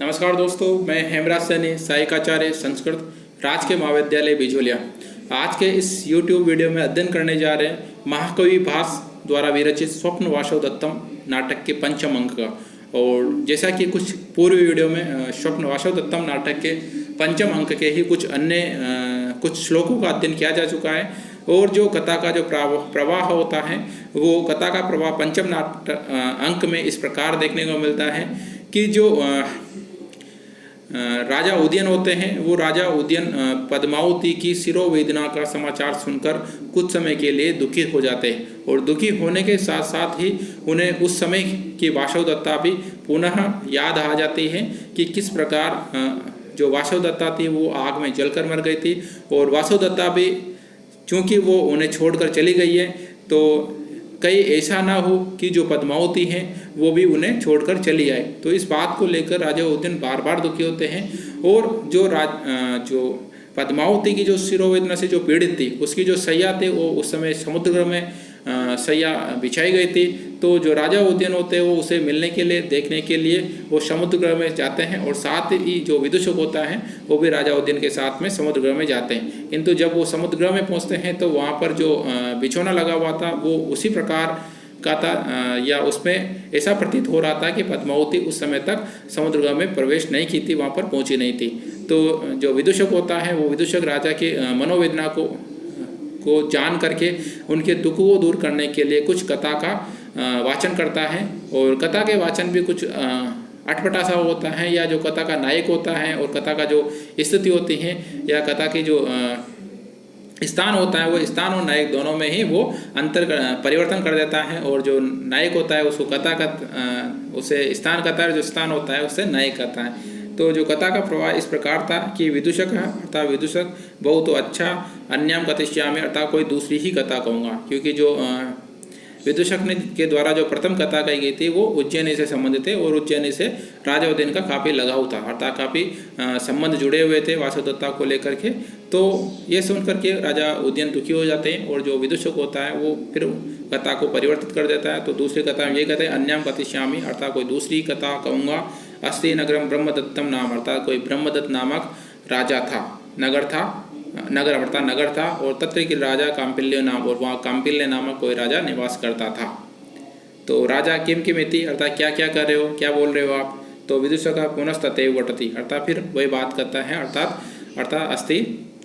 नमस्कार दोस्तों, मैं हेमराज सैनी, सहायकाचार्य संस्कृत राजकीय महाविद्यालय बिजोलिया। आज के इस YouTube वीडियो में अध्ययन करने जा रहे हैं महाकवि भास द्वारा विरचित स्वप्न वासवदत्तम नाटक के पंचम अंक का। और जैसा कि कुछ पूर्व वीडियो में स्वप्न वासवदत्तम नाटक के पंचम अंक के ही कुछ अन्य कुछ श्लोकों का अध्ययन किया जा चुका है। और जो कथा का जो प्रवाह होता है वो कथा का प्रवाह पंचम अंक में इस प्रकार देखने को मिलता है कि जो राजा उदयन होते हैं वो राजा उदयन पद्मावती की शिरोवेदना का समाचार सुनकर कुछ समय के लिए दुखी हो जाते हैं। और दुखी होने के साथ साथ ही उन्हें उस समय की वासवदत्ता भी पुनः याद आ जाती है कि किस प्रकार जो वासवदत्ता थी वो आग में जलकर मर गई थी। और वासवदत्ता भी चूँकि वो उन्हें छोड़कर चली गई है तो कहीं ऐसा ना हो कि जो पद्मावती हैं वो भी उन्हें छोड़कर चली आए। तो इस बात को लेकर राजा उदयन बार बार दुखी होते हैं। और जो पद्मावती की जो शिरोवेदना से जो पीड़ित थी उसकी जो सैया थे वो उस समय समुद्र में सैया बिछाई गई थी। तो जो राजा उदयन होते हैं वो उसे मिलने के लिए देखने के लिए वो समुद्र ग्रह में जाते हैं। और साथ ही जो विदूषक होता है वो भी राजा उदयन के साथ में समुद्र ग्रह में जाते हैं। किंतु जब वो समुद्र ग्रह में पहुंचते हैं तो वहाँ पर जो बिछौना लगा हुआ था वो उसी प्रकार का था या उसमें ऐसा प्रतीत हो रहा था कि पद्मावती उस समय तक समुद्र ग्रह में प्रवेश नहीं की थी, वहाँ पर पहुँची नहीं थी। तो जो विदूषक होता है वो विदूषक राजा के मनोवेदना को जान करके उनके दुख को दूर करने के लिए कुछ कथा का वाचन करता है। और कथा के वाचन भी कुछ अटपटा सा होता है, या जो कथा का नायक होता है और कथा का जो स्थिति होती है या कथा की जो स्थान होता है वो स्थान और नायक दोनों में ही वो परिवर्तन कर देता है। और जो नायक होता है उसको कथा का उसे स्थान कहता है, जो स्थान होता है उससे नायक कहता है। तो जो कथा का प्रवाह इस प्रकार था कि विदूषक है अर्थात विदूषक बहुत अच्छा अन्याम कथिष्यामि अर्थात कोई दूसरी ही कथा कहूँगा, क्योंकि जो विदूषक ने के द्वारा जो प्रथम कथा कही गई थी वो उज्जैनी से संबंधित थे। और उज्जैनी से राजा उदयन का काफ़ी लगाव था अर्थात काफ़ी संबंध जुड़े हुए थे वासवदत्ता को लेकर के। तो ये सुन करके राजा उदयन दुखी हो जाते हैं। और जो विदूषक होता है वो फिर कथा को परिवर्तित कर देता है। तो दूसरी कथा में ये कहते हैं अन्याम कथिष्यामि अर्थात कोई दूसरी कथा कहूँगा। अस्ति नगरम ब्रह्मदत्तम नाम अर्थात कोई ब्रह्मदत्त नामक राजा था, नगर अर्थात नगर था। और तत्र की राजा काम्पिल्य नाम, और वहाँ काम्पिल्य नामक कोई राजा निवास करता था। तो राजा किम किमिति अर्थात क्या क्या कर रहे हो, क्या बोल रहे हो आप। तो विदूषक पुनस्ततैव वटति अर्थात फिर वही बात करता है अर्थात अस्ति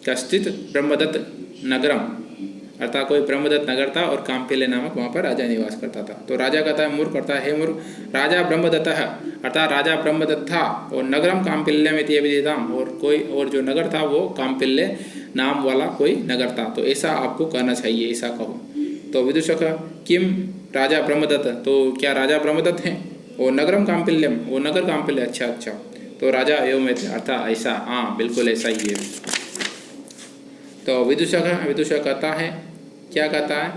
कश्चित ब्रह्मदत्त नगरम अर्थात कोई ब्रह्मदत्त नगर था और काम्पिल्य नामक वहाँ पर राजा निवास करता था। तो राजा कहता है मूर्ख करता है, हे मूर्ख राजा ब्रह्मदत्त है अर्थात राजा ब्रह्मदत्त था और नगरम काम्पिल्यम इति अभिधेयताम और जो नगर था वो काम्पिल्य नाम वाला कोई नगर था। तो ऐसा आपको कहना चाहिए, ऐसा कहो। तो विदूषक किम राजा ब्रह्मदत्त, तो क्या राजा ब्रह्मदत्त हैं। और नगरम काम्पिल्यम वो नगर काम्पिल्य, अच्छा। तो राजा एवं अर्थात ऐसा, हाँ बिल्कुल ऐसा ही है। तो विदूषक कहता है, क्या कहता है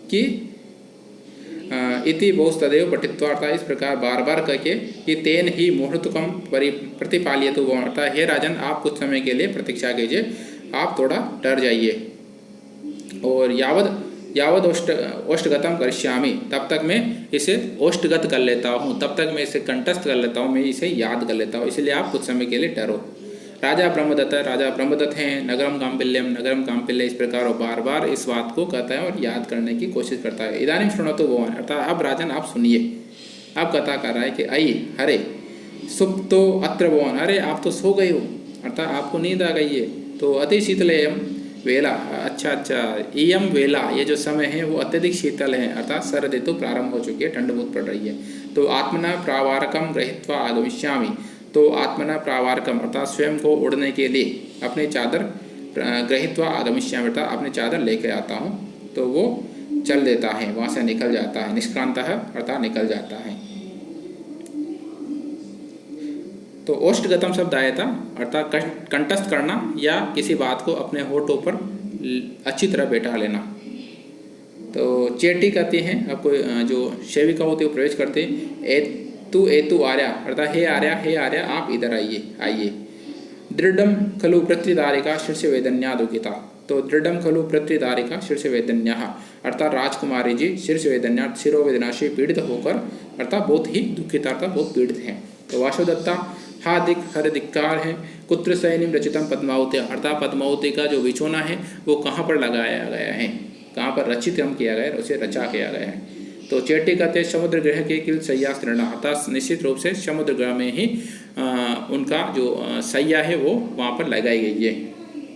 कि इति बहुस्तदेव पठित्वा अर्थात इस प्रकार बार बार करके कि तेन ही मुहूर्तकम प्रतिपाल्यतु अर्थात हे राजन आप कुछ समय के लिए प्रतीक्षा कीजिए, आप थोड़ा डर जाइए। और यावद ओष्ठगतम करिष्यामि तब तक मैं इसे ओष्ठगत कर लेता हूँ, तब तक मैं इसे कंठस्थ कर लेता हूँ, मैं इसे याद कर लेता हूँ, इसलिए आप कुछ समय के लिए डरो। राजा ब्रह्मदत्त हैं, नगरम काम्पिल्य इस प्रकार और बार बार इस बात को कहता है और याद करने की कोशिश करता है। इदानीं शृणोतु भवान् अर्थात अब राजन आप सुनिए। अब कथा कर रहा है कि अयि हरे सुप्तो अत्र भवान्, अरे आप तो सो गए हो अर्थात आपको नींद आ गई है। तो अति शीतलेयम वेला, अच्छा इयम वेला ये जो समय है वो अत्यधिक शीतल है अर्थात शरद ऋतु प्रारंभ हो चुकी है, ठंड बहुत पड़ रही है। तो आत्मना प्रावारकम गृहीत्वा आगमिष्यामि, तो आत्मना प्रावारकम अर्थात स्वयं को उड़ने के लिए अपनी चादर गृहीत्वा आगमिष्यामि अर्थात अपनी चादर लेकर आता हूँ। तो वो चल देता है, वहाँ से निकल जाता है, निष्क्रांतः अर्थात निकल जाता है। तो ओष्ठगतम शब्द आया था अर्थात कंठस्थ करना या किसी बात को अपने होठों पर अच्छी तरह बैठा लेना। तो चेटी कहते हैं, आपको जो सेविका होती है वो प्रवेश करते हैं। एतु आर्या अर्थात हे आर्या आप इधर आइए। दृढ़म खलु पृथ्वीधारिका शीर्ष वेदन्या दुखिता, तो दृढ़म खलु पृथ्वीधारिका शीर्ष वेदन्या अर्थात राजकुमारी जी शीर्ष वेदन्या शिरोवेदना से पीड़ित होकर अर्थात बहुत ही दुखित अर्थात बहुत पीड़ित हैं। तो वासवदत्ता हा दिक हर धिक्कार है, कुत्र सैनिम रचितम पद्मावती, अर्थात पद्मावती का जो बिछोना है वो कहाँ पर लगाया गया है, कहाँ पर रचित हम किया गया है, उसे रचा किया गया है। तो चेटी कहते हैं समुद्र ग्रह के किल सैया तृणा, अर्थात निश्चित रूप से समुद्र ग्रह में ही उनका जो सैया है वो वहाँ पर लगाई गई है।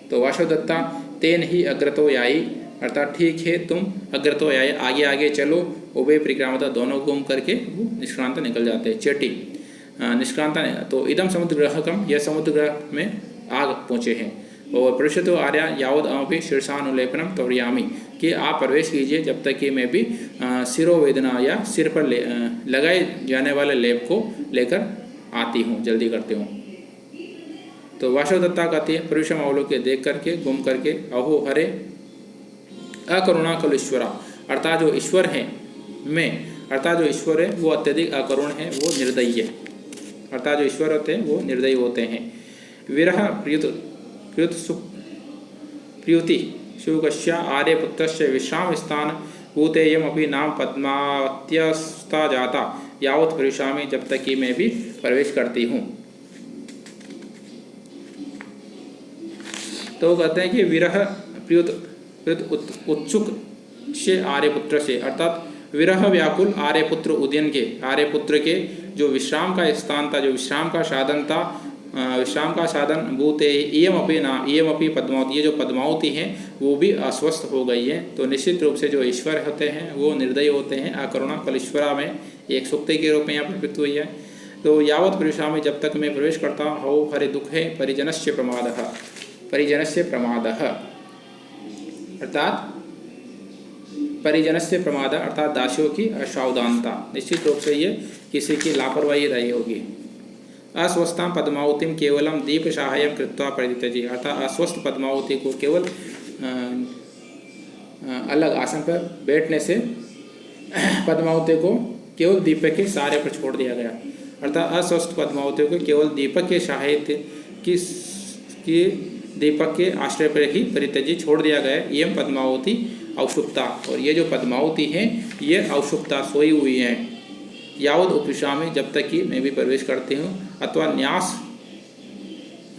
तो वासवदत्ता तेन ही अग्रतो याई, अर्थात ठीक है तुम अग्रतो याई, आगे आगे चलो, उभय परिक्रामता दोनों घूम करके वो निष्क्रांत निकल जाते हैं। चेटी निष्क्रांता, तो इदम समुद्र ग्रहकम, यह समुद्र ग्रह में आग पहुँचे हैं। और पृष्ठतो आर्या यावद अमपि शीर्षानुलेपनम तोड़यामी, कि आप प्रवेश कीजिए जब तक कि मैं भी सिरोवेदना या सिर पर लगाए जाने वाले लेप को लेकर आती हूँ, जल्दी करती हूँ। तो वासवदत्ता कहती है प्रविशम अवलोके, देख करके घूम करके, अहो हरे अकरुणा कल ईश्वरा, अर्थात जो ईश्वर है अर्थात जो ईश्वर है वो अत्यधिक अकरुण है, वो निर्दयी है, अर्थात जो ईश्वर होते हैं वो निर्दयी होते हैं। विरह प्रियुति शुकस्य आर्यपुत्रस्य विश्राम स्थान भूतेयम अपि नाम पद्मावत्यस्ता जाता यावत प्रविशामि, जब तक कि मैं भी प्रवेश करती हूँ। तो कहते हैं कि विरह प्रियुत उत्सुक से आर्यपुत्र से, अर्थात विरह व्याकुल आर्यपुत्र उदयन के, आर्यपुत्र के जो विश्राम का स्थान था, जो विश्राम का साधन था, विश्राम का साधन भूते इयम अपि पद्मावती, ये जो पद्मावती हैं वो भी अस्वस्थ हो गई है। तो निश्चित रूप से जो ईश्वर होते हैं वो निर्दयी होते हैं। अकरुणा कलेश्वरा में एक सुक्ति के रूप में यहाँ पर प्रयुक्त हुई है। तो यावत प्रविशामि, जब तक मैं प्रवेश करता हूँ, हरे दुख है परिजनस्य प्रमादः, परिजनस्य प्रमादः, अर्थात परिजनस्य प्रमाद, अर्थात दासियों की असावधानता, निश्चित रूप से ये किसी की लापरवाही रही होगी। अस्वस्थां पद्मावतीम केवलम दीप सहायम कृत्वा परित्यजी, अर्थात अस्वस्थ पद्मावती को केवल अलग आसन पर बैठने से पद्मावती को केवल दीपक के सहारे पर छोड़ दिया गया, अर्थात अस्वस्थ पद्मावती को केवल दीपक के सहायता की दीपक के आश्रय पर ही परित्यजी छोड़ दिया गया। ये पद्मावती अवशुक्ता, और ये जो पद्मावती हैं ये अवशुक्ता सोई हुई हैं। यावद उपविशामि, जब तक कि मैं भी प्रवेश करती हूँ, अथवा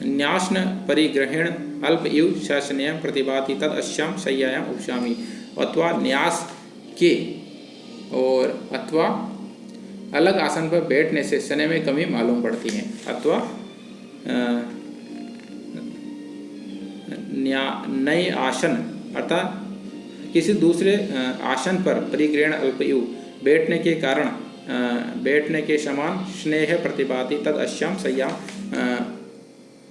न्यासन परिग्रहण अल्प इव शासनयम प्रतिभाति तद अश्याम शय्यायाम उपशामि, अथवा न्यास के और अथवा अलग आसन पर बैठने से शनि में कमी मालूम पड़ती है, अथवा नए आसन, अर्थात किसी दूसरे आसन पर परिग्रहण अल्पयु बैठने के कारण, बैठने के समान स्नेह प्रतिभाति तद अश्याम शय्याम,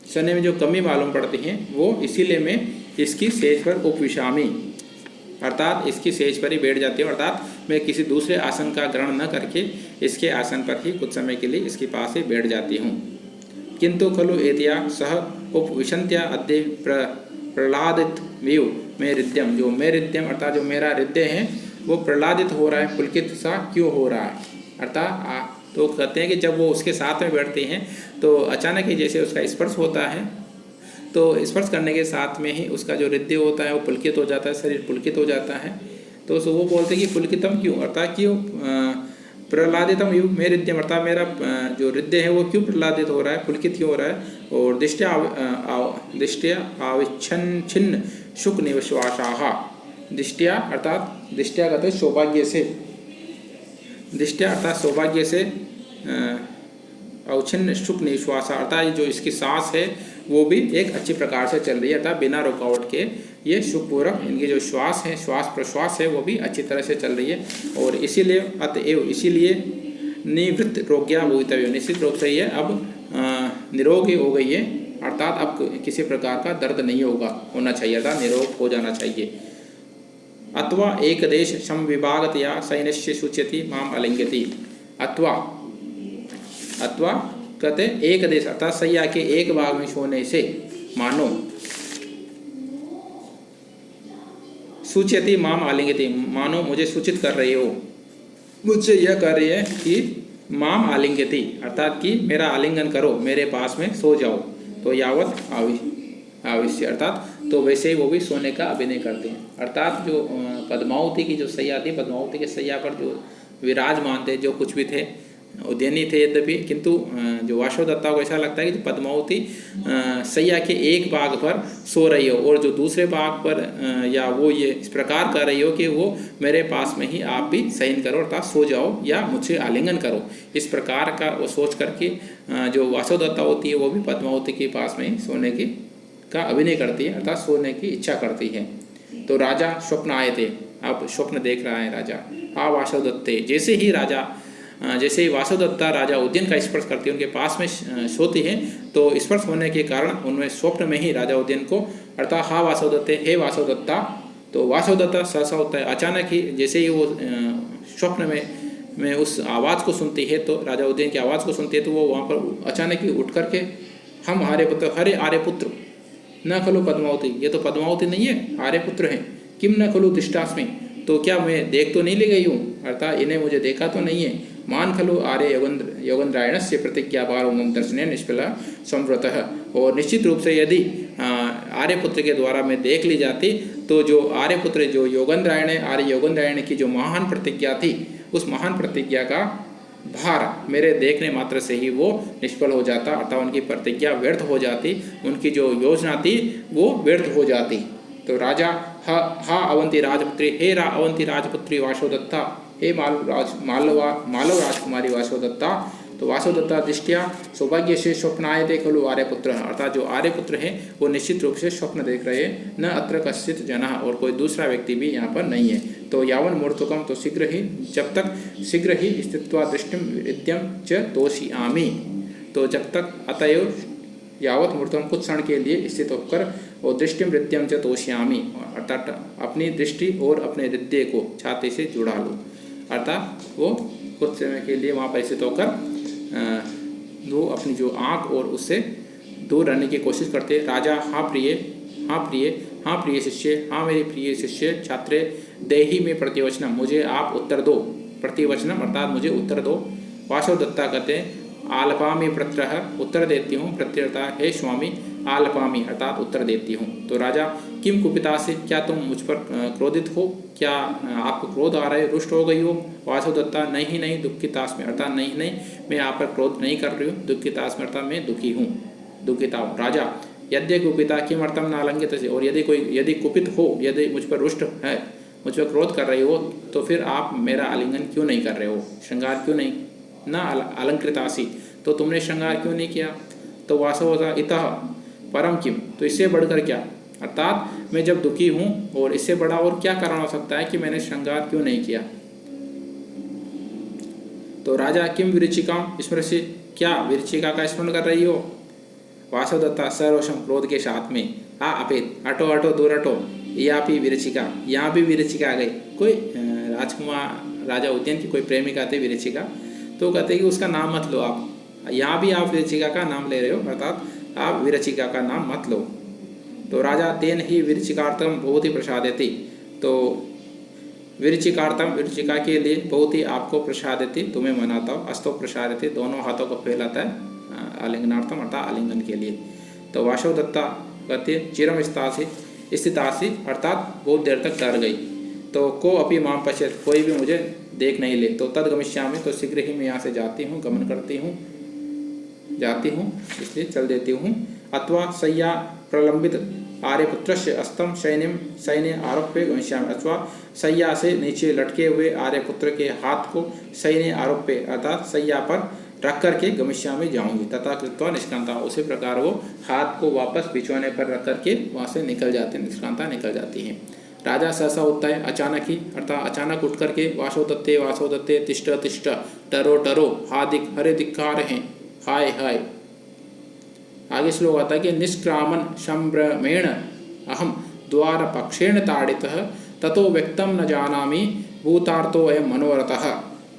शनि में जो कमी मालूम पड़ती हैं वो इसीलिए मैं इसकी सेज पर उपविशामी, अर्थात इसकी सेज पर ही बैठ जाती हूँ, अर्थात मैं किसी दूसरे आसन का ग्रहण न करके इसके आसन पर ही कुछ समय के लिए इसके पास ही बैठ जाती हूँ। किंतु खलु एतिया सह उपविशंत्या अद्य प्रहलादित व्यू में हृदयम, जो मैं हृदयम अर्थात जो मेरा हृदय है वो प्रहलादित हो रहा है, पुलकित सा क्यों हो रहा है, अर्थात तो कहते हैं कि जब वो उसके साथ में बैठते हैं तो अचानक ही जैसे उसका स्पर्श होता है, तो स्पर्श करने के साथ में ही उसका जो हृदय होता है वो पुलकित हो जाता है, शरीर पुलकित हो जाता है। तो वो बोलते हैं कि पुलकितम क्यों, अर्थात क्यों प्रहलादितम युग में हृदय, अर्थात मेरा जो हृदय है वो क्यों प्रहलादित हो रहा है, पुलकित क्यों हो रहा है। और दृष्टिया आविच्छन छिन्न शुक निविश्वासाहा, दृष्टिया अर्थात दृष्टिया कहते हैं सौभाग्य से, दृष्टिया अर्थात सौभाग्य से, अवच्छिन्न शुक निश्वासा अर्थात जो इसकी सांस है वो भी एक अच्छी प्रकार से चल रही है, अर्थात बिना रुकावट के ये सुखपूर्वक इनकी जो श्वास है, श्वास प्रश्वास है वो भी अच्छी तरह से चल रही है। और इसीलिए अतएव इसीलिए निवृत्त रोग्या भूतव्य, निश्चित रूप से ये अब निरोगी हो गई है, अर्थात अब किसी प्रकार का दर्द नहीं होना चाहिए, अर्थात निरोग हो जाना चाहिए। अथवा एक देश समविभागतया सैन्यस्य सूच्यति माम अलिंगति, अथवा कहते एक देश अर्थात सैया के एक भाग में सोने से मानो सूच्यति माम आलिंगति, मानो मुझे सूचित कर रही हो, मुझसे यह कह रही है कि माम आलिंगति अर्थात कि मेरा आलिंगन करो, मेरे पास में सो जाओ। तो यावत आविश्य अर्थात तो वैसे ही वो भी सोने का अभिनय करते हैं, अर्थात जो पद्मावती की जो सैया थी, पद्मावती के सैया पर जो विराजमान थे, जो कुछ भी थे उद्यनी थे यद्यपि, किंतु जो वासवदत्ता को ऐसा लगता है कि पद्मावती सैया के एक भाग पर सो रही हो और जो दूसरे भाग पर या वो ये इस प्रकार कर रही हो कि वो मेरे पास में ही आप भी शयन करो अर्थात सो जाओ या मुझसे आलिंगन करो। इस प्रकार का वो सोच करके जो वासवदत्ता होती है वो भी पद्मावती के पास में ही सोने की का अभिनय करती है अर्थात सोने की इच्छा करती है। तो राजा स्वप्न आए थे, अब स्वप्न देख रहा है राजा। आ वासवदत्ते, जैसे ही वासवदत्ता राजा उद्यन का स्पर्श करती है, उनके पास में सोती है, तो स्पर्श होने के कारण उनमें स्वप्न में ही राजा उद्यन को अर्थात हा वासवदत्ते, हे वासवदत्ता। तो वासवदत्ता सहसा होता है, अचानक ही जैसे ही वो स्वप्न में उस आवाज़ को सुनती है, तो राजा उद्यन की आवाज़ को सुनती है, तो वो वहाँ पर अचानक ही उठ करके हम आर्यपुत्र, हरे आर्यपुत्र न खलु पद्मावती, ये तो पद्मावती नहीं है, आर्यपुत्र हैं। किम न खलु दृष्टास्मि, तो क्या मैं देख तो नहीं ले गई हूँ, अर्थात इन्हें मुझे देखा तो नहीं है। मान खलु आर्य योगेंद्रायण से प्रतिज्ञा भावम दर्शने निष्फला संव्रतः, और निश्चित रूप से यदि आर्यपुत्र के द्वारा मैं देख ली जाती तो जो आर्यपुत्र जो योगेंद्रायण है, आर्य योगेंद्रायण की जो महान प्रतिज्ञा थी, उस महान प्रतिज्ञा का भार मेरे देखने मात्र से ही वो निष्फल हो जाता, अर्थात उनकी प्रतिज्ञा व्यर्थ हो जाती, उनकी जो योजना थी वो व्यर्थ हो जाती। तो राजा हा अवंती राजपुत्री, हे अवंती राजपुत्री वासवदत्ता, हे मालव राजकुमारी वासवदत्ता। तो वासवदत्ता दृष्टिया सौभाग्य से स्वप्न आए थे खलु आर्यपुत्र, अर्थात जो आर्यपुत्र हैं वो निश्चित रूप से स्वप्न देख रहे हैं। न अत्र कश्चित जनः, और कोई दूसरा व्यक्ति भी यहाँ पर नहीं है। तो यावन मूर्तकम, तो शीघ्र ही, जब तक शीघ्र ही स्थित्वा दृष्टिम विद्यम च तोषयामि, तो जब तक अतएव यावत मूर्तम, कुछ क्षण के लिए स्थित होकर और दृष्टिम हृदयम च तोषयामि, अर्थात अपनी दृष्टि और अपने हृदय को छाती से जुड़ा लो, अर्थात वो कुछ समय के लिए वहाँ पर स्थित होकर वो अपनी जो आँख और उससे दूर रहने की कोशिश करते। राजा हाँ प्रिय, हाँ प्रिय, हाँ प्रिय शिष्य, हाँ मेरे प्रिय शिष्य, छात्रे देहि में प्रतिवचनम, मुझे आप उत्तर दो, प्रतिवचनम अर्थात मुझे उत्तर दो। वासवदत्ता कहते हैं आलपामी प्रत्यह, उत्तर देती हूँ, प्रत्यर्था है स्वामी, आलपामी अर्थात उत्तर देती हूँ। तो राजा किम कुपिता से, क्या तुम मुझ पर क्रोधित हो, क्या आपको क्रोध आ रहा है, रुष्ट हो गई हो। वासवदत्ता नहीं नहीं दुखितास में, अर्थात नहीं नहीं मैं आप पर क्रोध नहीं कर रही हूँ, दुखितास में अर्थात मैं दुखी हूँ, दुखिता हूँ। राजा यद्य कुपिता किम अर्थम न अलंघित से, और यदि कुपित हो, यदि मुझ पर रुष्ट है, मुझ पर क्रोध कर रही हो, तो फिर आप मेरा आलिंगन क्यों नहीं कर रहे हो, श्रृंगार क्यों नहीं, न अलंकृतासी, तो तुमने श्रृंगार क्यों नहीं किया। तो वासवदत्ता इतः परम किम, तो इससे बढ़कर क्या, अर्थात मैं जब दुखी हूँ और इससे बड़ा और क्या कारण हो सकता है कि मैंने श्रृंगार क्यों नहीं किया। तो राजा किम विरचिकाम स्मृति, क्या विरचिका का स्मरण कर रही हो। वासवदत्ता सर्वशम, क्रोध के साथ में, अपेत, हटो हटो दूर हटो, यहाँ भी विरचिका, यहाँ भी विरचिका आ गई। कोई राजकुमार राजा उद्यन की कोई प्रेमिका थे विरचिका, तो कहते कि उसका नाम मत लो आप, यहाँ भी आप विरचिका का नाम ले रहे हो, अर्थात आप विरचिका का नाम मत लो। तो राजा तेन ही विरचिकार्थम बहुत ही प्रसादयति, तो विरचिकार्थम विरचिका के लिए बहुत ही आपको प्रसादयति, तुम्हें मनाता हूँ, अस्तो प्रसादयति, दोनों हाथों को फैलाता है आलिंगनार्थम अर्थात आलिंगन के लिए। तो वासवदत्ता कहते चिरम स्थितासी, अर्थात बहुत देर तक डर गई। तो को अपि माम पश्यत, कोई भी मुझे देख नहीं ले। तो तद गमिष्यामि, तो शीघ्र ही मैं यहाँ से जाती हूँ, गमन करती हूँ, जाती हूँ, इसलिए चल देती हूँ। अथवा सय्या प्रलंबित आर्यपुत्रस्य अस्तम सैन्य आरोप्य गमिष्यामि, अथवा सय्या से नीचे लटके हुए आर्यपुत्र के हाथ को सैन्य आरोप्य अर्थात सय्या पर रख करके गमिष्यामि जाऊंगी। तथा कृत्वा निष्क्रांता, उसी प्रकार वो हाथ को वापस बिछौने पर रख करके वहाँ से निकल जाते हैं, निष्क्रांता निकल जाती हैं। राजा सहसा उठता है अचानक ही, अर्थात अचानक उठ करके वासवदत्ते वासवदत्ते तिष्ठ तिष्ठ, टरो टरो, हरे धिक्कार हैं, हाय हाय। आगे श्लोक आता है कि निष्क्रामन संभ्रमेण अहम द्वार पक्षेण ताड़ितः ततो व्यक्तम न जानामि भूतार्थो अयं मनोरथः,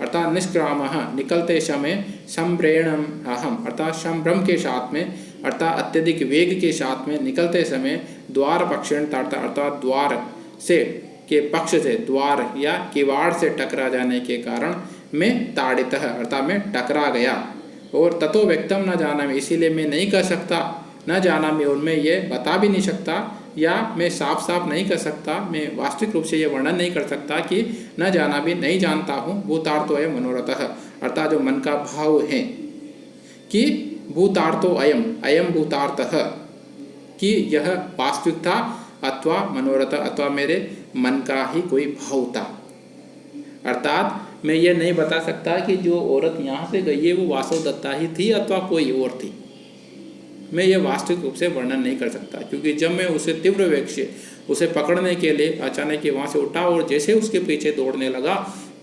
अर्थात निष्क्रामः निकलते समय, संभ्रेणम अहम अर्थात संभ्रम के साथ में, अर्थात अत्यधिक वेग के साथ में निकलते समय, द्वार पक्षेण ताड़ता अर्थात द्वार से के पक्ष से, द्वार या किवाड़ से टकरा जाने के कारण मैं ताड़ित अर्थात मैं टकरा गया। और ततो व्यक्तम न जाना में, इसीलिए मैं नहीं कर सकता, न जाना में, और मैं ये बता भी नहीं सकता, या मैं साफ साफ नहीं कर सकता, मैं वास्तविक रूप से ये वर्णन नहीं कर सकता कि न जाना भी नहीं जानता हूँ। भूतार्थो है मनोरथः, अर्थात जो मन का भाव है कि भूतार्थो अयम अयम भूतार्थः, कि यह वास्तविक था अथवा मनोरथ अथवा मेरे मन का ही कोई भाव था। अर्थात मैं ये नहीं बता सकता कि जो औरत यहाँ से गई है वो वासव दत्ता ही थी अथवा कोई और थी। मैं ये वास्तविक रूप से वर्णन नहीं कर सकता, क्योंकि जब मैं उसे तीव्र वेग से उसे पकड़ने के लिए अचानक वहाँ से उठा और जैसे उसके पीछे दौड़ने लगा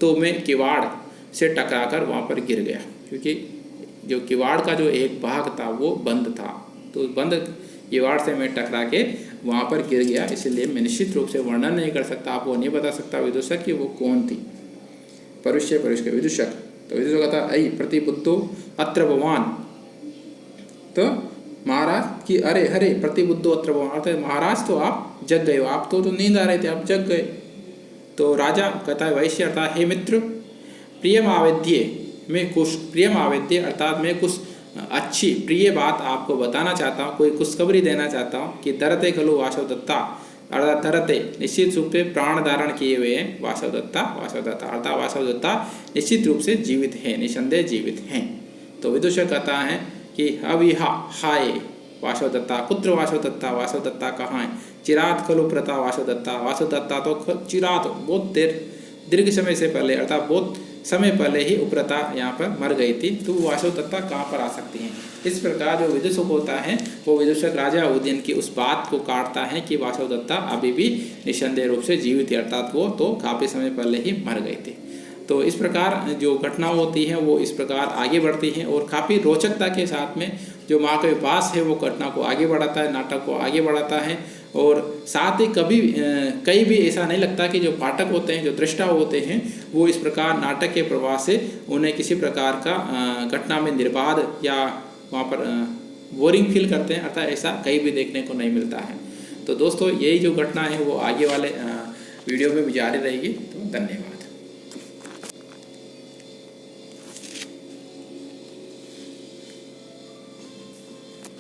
तो मैं किवाड़ से टकराकर वहाँ पर गिर गया, क्योंकि जो किवाड़ का जो एक भाग था वो बंद था, तो बंद किवाड़ से मैं टकरा के वहाँ पर गिर गया। इसलिए मैं निश्चित रूप से वर्णन नहीं कर सकता, आपको नहीं बता सकता विदूषक कि वो कौन थी। परुष्य के विदूषक, तो विदूषक कहता अयि प्रतिबुद्धो अत्र भवान, तो महाराज कि अरे हरे प्रतिबुद्धो अत्र भवान, अर्थात महाराज तो आप जग गए हो, आप तो नींद आ रहे थे, आप जग गए। तो राजा कहता है वैश्य अर्थात हे मित्र प्रियम आवेद्ये, मैं कुछ प्रियम आवेद्य अर्थात मैं कुछ अच्छी प्रिय बात आपको बताना चाहता हूँ, कोई खुशखबरी देना चाहता हूँ कि धरते खलु वासव दत्ता, अर्थात धरते निश्चित रूप से प्राण धारण किए हुए हैं वासव दत्ता अर्थात वासव दत्ता निश्चित रूप से जीवित हैं, निसंदेह जीवित हैं। तो विदूषक कहता है कि अविहा हाय वासव दत्ता, पुत्र वासव दत्ता कहाँ है? चिरात खलु प्रता वासव दत्ता तो चिरात बहुत दीर्घ समय से पहले अर्थात बहुत समय पहले ही उप्रता यहाँ पर मर गई थी, तो वासव दत्ता कहाँ पर आ सकती हैं? इस प्रकार जो विदूषक होता है वो विदूषक राजा उदयन की उस बात को काटता है कि वासव दत्ता अभी भी निसंदेह रूप से जीवित है, अर्थात वो तो काफ़ी समय पहले ही मर गए थे। तो इस प्रकार जो घटना होती है वो इस प्रकार आगे बढ़ती हैं और काफ़ी रोचकता के साथ में जो माँ का विपास है वो घटना को आगे बढ़ाता है, नाटक को आगे बढ़ाता है। और साथ ही कहीं भी ऐसा नहीं लगता कि जो पाठक होते हैं, जो दृष्टा होते हैं, वो इस प्रकार नाटक के प्रवाह से उन्हें किसी प्रकार का घटना में निर्बाध या वहाँ पर बोरिंग फील करते हैं, अर्थात ऐसा कहीं भी देखने को नहीं मिलता है। तो दोस्तों यही जो घटना है वो आगे वाले वीडियो में भी जारी रहेगी। तो धन्यवाद।